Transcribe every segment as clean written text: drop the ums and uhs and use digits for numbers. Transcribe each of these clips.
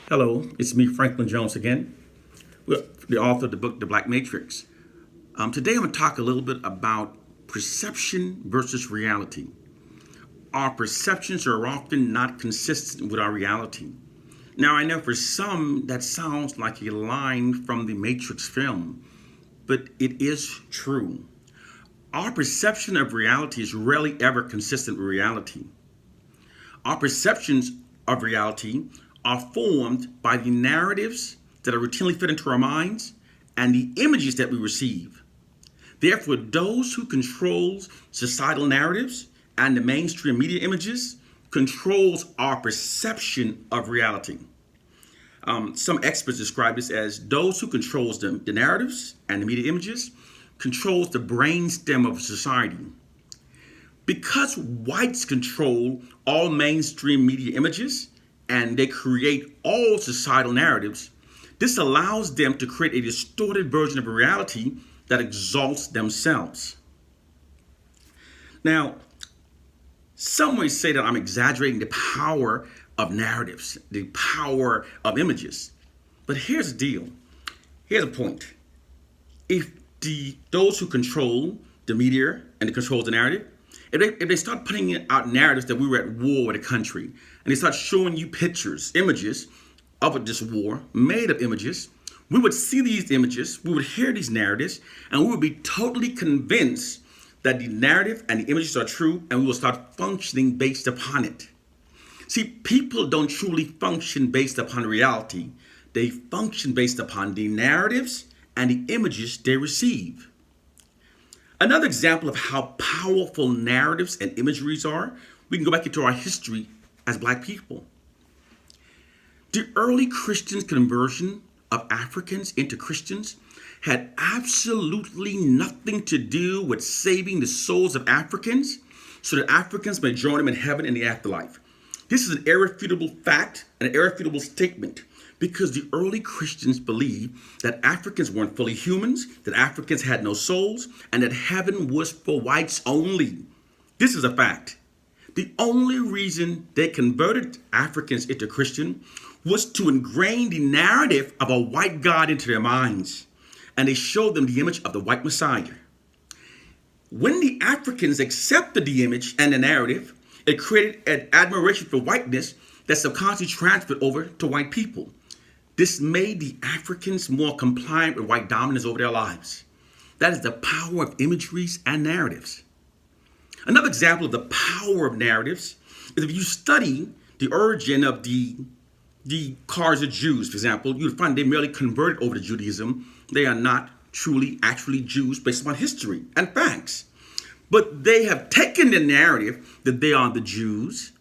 Hello, it's me, Franklin Jones again, the author of the book, The Black Matrix. Today I'm going to talk a little bit about perception versus reality. Our perceptions are often not consistent with our reality. Now, I know for some that sounds like a line from the Matrix film, but it is true. Our perception of reality is rarely ever consistent with reality. Our perceptions of reality are formed by the narratives that are routinely fed into our minds and the images that we receive. Therefore, those who control societal narratives and the mainstream media images controls our perception of reality. Some experts describe this as those who controls the narratives and the media images controls the brainstem of society. Because whites control all mainstream media images and they create all societal narratives, this allows them to create a distorted version of reality that exalts themselves. Now, some may say that I'm exaggerating the power of narratives, the power of images. But here's the deal. Here's the point. If those who control the media and they control the narrative, if they start putting out narratives that we were at war with a country, and they start showing you pictures, images of this war, made of images, we would see these images, we would hear these narratives, and we would be totally convinced that the narrative and the images are true, and we will start functioning based upon it. See, people don't truly function based upon reality. They function based upon the narratives and the images they receive. Another example of how powerful narratives and imageries are, we can go back into our history as Black people. The early Christian conversion of Africans into Christians had absolutely nothing to do with saving the souls of Africans so that Africans may join them in heaven in the afterlife. This is an irrefutable fact, an irrefutable statement, because the early Christians believed that Africans weren't fully humans, that Africans had no souls, and that heaven was for whites only. This is a fact. The only reason they converted Africans into Christian was to ingrain the narrative of a white God into their minds, and they showed them the image of the white Messiah. When the Africans accepted the image and the narrative, it created an admiration for whiteness that subconsciously transferred over to white people. This made the Africans more compliant with white dominance over their lives. That is the power of imageries and narratives. Another example of the power of narratives is if you study the origin of the Khazar Jews, for example, you'll find they merely converted over to Judaism. They are not truly, actually Jews based upon history and facts. But they have taken the narrative that they are the Jews,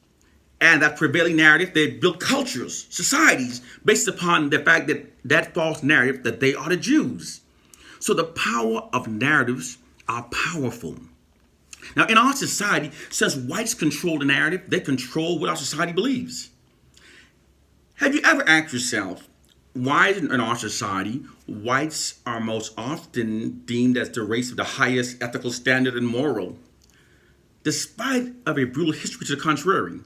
and that prevailing narrative, they built cultures, societies, based upon the fact that that false narrative that they are the Jews. So the power of narratives are powerful. Now, in our society, since whites control the narrative, they control what our society believes. Have you ever asked yourself, why in our society, whites are most often deemed as the race of the highest ethical standard and moral, despite of a brutal history to the contrary?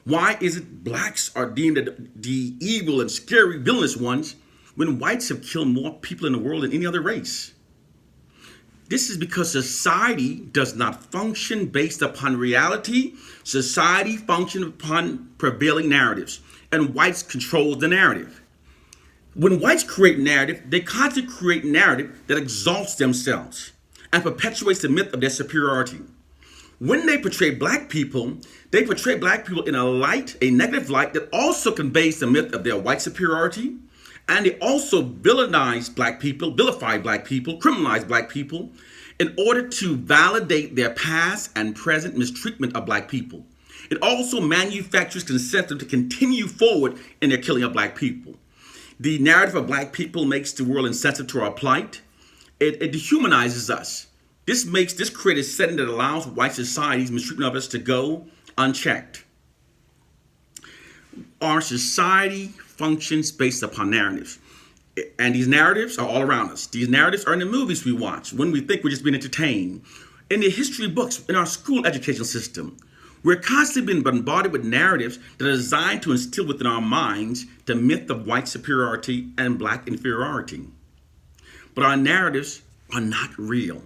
Why is it blacks are deemed the evil and scary villainous ones when whites have killed more people in the world than any other race? This is because society does not function based upon reality. Society functions upon prevailing narratives, and whites control the narrative. When whites create narrative, they constantly create narrative that exalts themselves and perpetuates the myth of their superiority. When they portray black people in a light, a negative light that also conveys the myth of their white superiority. And they also vilify black people, criminalize black people in order to validate their past and present mistreatment of black people. It also manufactures consent to continue forward in their killing of black people. The narrative of black people makes the world insensitive to our plight. It dehumanizes us. This creates a setting that allows white society's mistreatment of us to go unchecked. Our society functions based upon narratives. And these narratives are all around us. These narratives are in the movies we watch when we think we're just being entertained. In the history books, in our school education system, We're constantly being bombarded with narratives that are designed to instill within our minds the myth of white superiority and black inferiority. But our narratives are not real.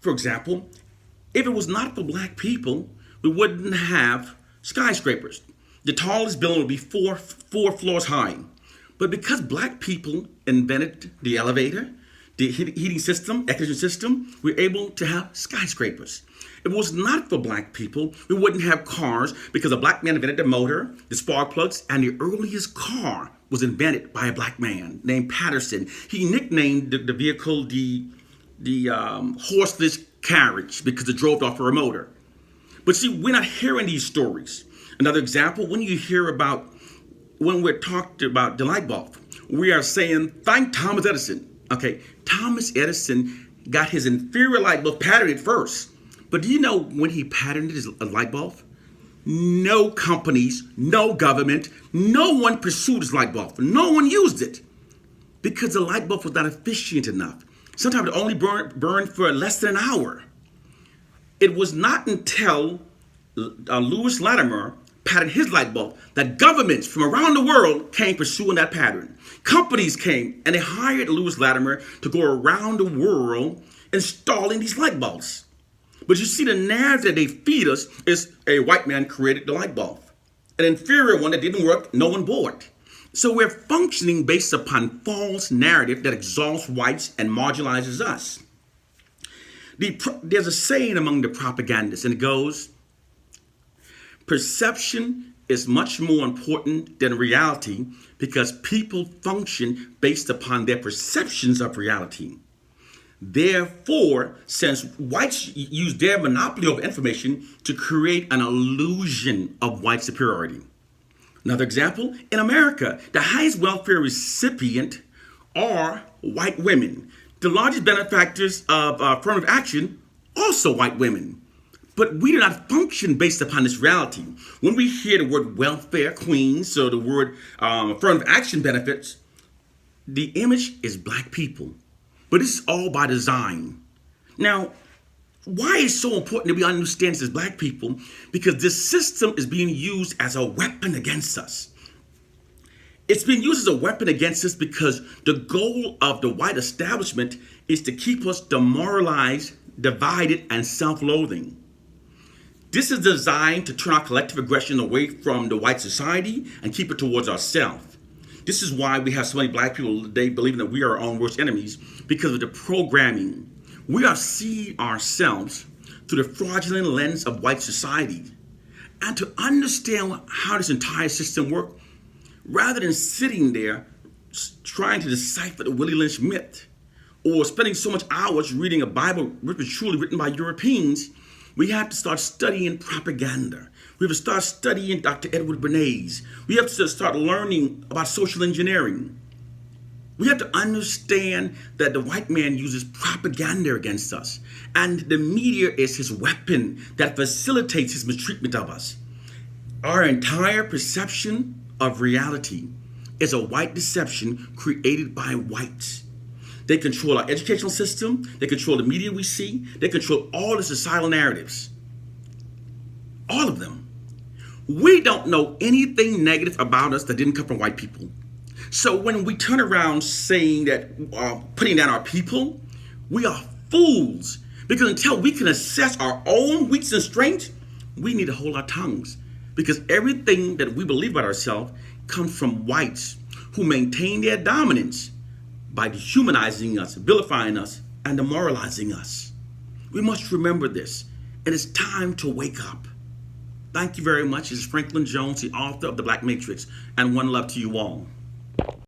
For example, if it was not for black people, we wouldn't have skyscrapers. The tallest building would be four floors high. But because black people invented the elevator, the heating system, air conditioning system, we're able to have skyscrapers. If it was not for black people, we wouldn't have cars because a black man invented the motor, the spark plugs, and the earliest car was invented by a black man named Patterson. He nicknamed the vehicle the horseless carriage because it drove off a motor. But see, we're not hearing these stories. Another example, when we're talked about the light bulb, we are saying, thank Thomas Edison. Okay, Thomas Edison got his inferior light bulb patented first. But do you know when he patented his light bulb? No companies, no government, no one pursued his light bulb. No one used it because the light bulb was not efficient enough. Sometimes it only burned for less than an hour. It was not until Lewis Latimer patented his light bulb that governments from around the world came pursuing that pattern. Companies came and they hired Lewis Latimer to go around the world installing these light bulbs. But you see, the narrative that they feed us is a white man created the light bulb. An inferior one that didn't work, no one bought. So we're functioning based upon false narrative that exalts whites and marginalizes us. There's a saying among the propagandists, and it goes, perception is much more important than reality because people function based upon their perceptions of reality. Therefore, since whites use their monopoly of information to create an illusion of white superiority. Another example, in America, the highest welfare recipient are white women. The largest benefactors of affirmative action, also white women. But we do not function based upon this reality. When we hear the word welfare queens, so the word affirmative action benefits, the image is black people. But this is all by design. Now, why is it so important that we understand this as black people? Because this system is being used as a weapon against us. It's being used as a weapon against us because the goal of the white establishment is to keep us demoralized, divided, and self-loathing. This is designed to turn our collective aggression away from the white society and keep it towards ourselves. This is why we have so many black people today believing that we are our own worst enemies because of the programming. We are seeing ourselves through the fraudulent lens of white society. And to understand how this entire system works, rather than sitting there trying to decipher the Willie Lynch myth or spending so much hours reading a Bible truly written by Europeans, we have to start studying propaganda. We have to start studying Dr. Edward Bernays. We have to start learning about social engineering. We have to understand that the white man uses propaganda against us, and the media is his weapon that facilitates his mistreatment of us. Our entire perception of reality is a white deception created by whites. They control our educational system, they control the media we see, they control all the societal narratives. All of them. We don't know anything negative about us that didn't come from white people. So when we turn around saying that putting down our people, we are fools. Because until we can assess our own weakness and strengths, we need to hold our tongues. Because everything that we believe about ourselves comes from whites who maintain their dominance by dehumanizing us, vilifying us, and demoralizing us. We must remember this. It is time to wake up. Thank you very much. This is Franklin Jones, the author of The Black Matrix, and one love to you all.